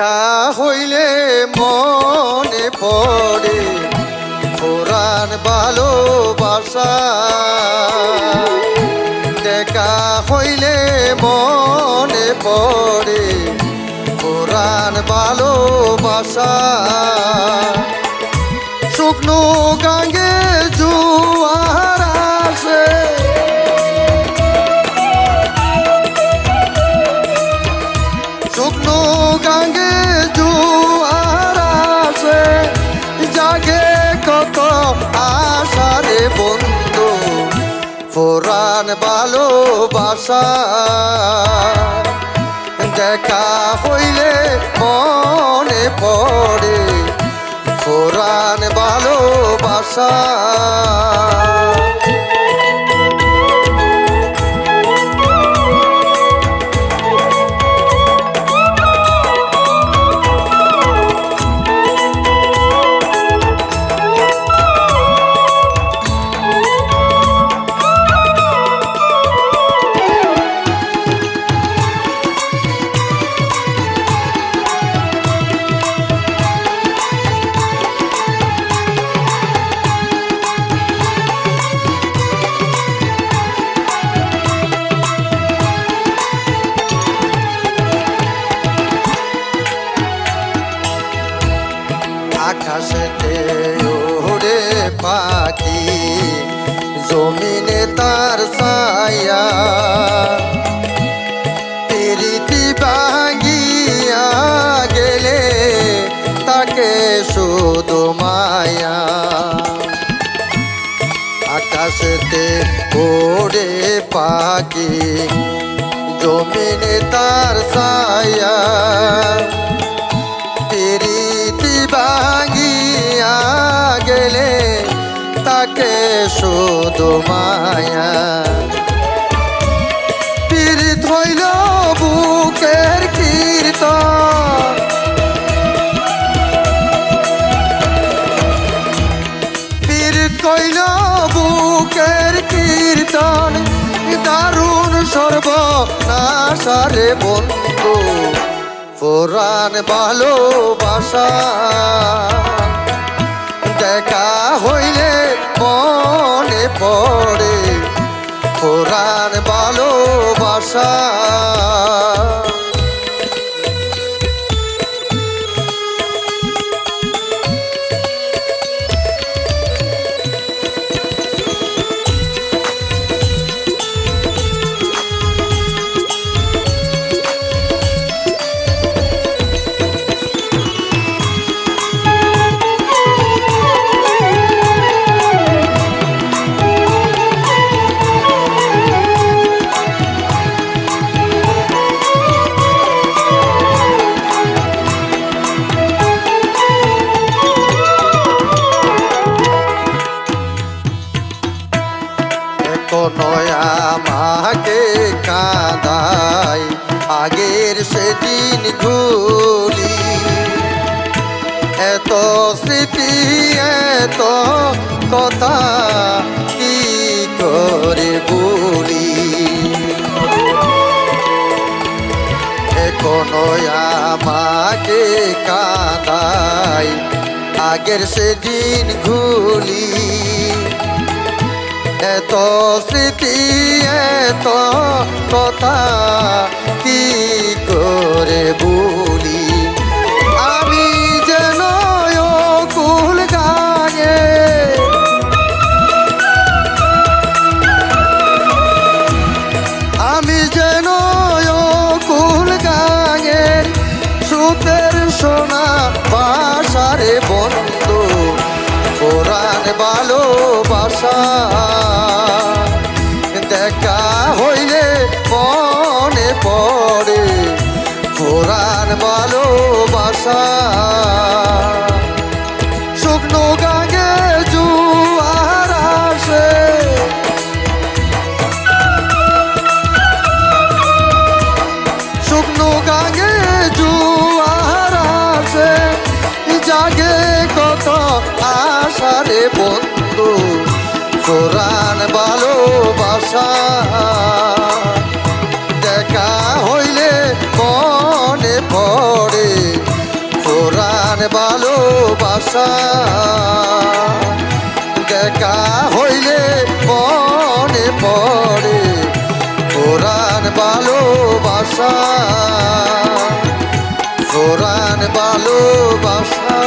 দেখা হইলে মনে পড়ে পুরান ভালোবাসা। দেখা হইলে মনে পড়ে পুরান ভালোবাসা। শুকনো গাঙ্গে জোয়ার আসে, শুকনো গাঙ্গে জোয়ার আসে, জাগে কত আশারে বন্ধু পুরান ভালোবাসা। দেখা হইলে মনে পড়ে পুরান ভালোবাসা। আকাশেতে ওড়ে পাখি, জমিনে তার ছায়া, প্রীতি ভাঙিয়া গেলে তাকে শুধু মায়া। আকাশেতে ওড়ে পাখি, জমিনে তার ছায়া, প্রীতি ভাঙিয়া গেলে তাকে শুধু মায়া। পীড়িত হইল বুকের কীর্তন, পীড়িত হইল বুকের কীর্তন, দারুণ সর্বনাশারে বন্ধু পুরান ভালোবাসা। দেখা হইলে মনে পড়ে পুরান ভালোবাসা। নয়া মাকে কাঁদাই আগের সেদিন গুলি, এত স্মৃতি এত কথা কি করে বলি। নয়া মাকে কাঁদাই আগের সেদিন গুলি, এত স্মৃতি এত কথা কি করে বলি। আমি যেন কুল গায়ে, আমি যেন কুল গায়ে সুতের সোনা বাসারে বন্ধু পুরান ভালোবাসা। দেখা হইলে মনে পড়ে পুরান ভালোবাসা। শুকনো গাঙ্গে জোয়ার আসে, শুকনো গাঙ্গে জোয়ার আসে, জাগে কত আশারে বন্ধু পুরান ভালোবাসা। দেখা হইলে মনে পড়ে ভালোবাসা দেখা হইলে মনে পড়ে পুরাণ ভালোবাসা পুরাণ ভালোবাসা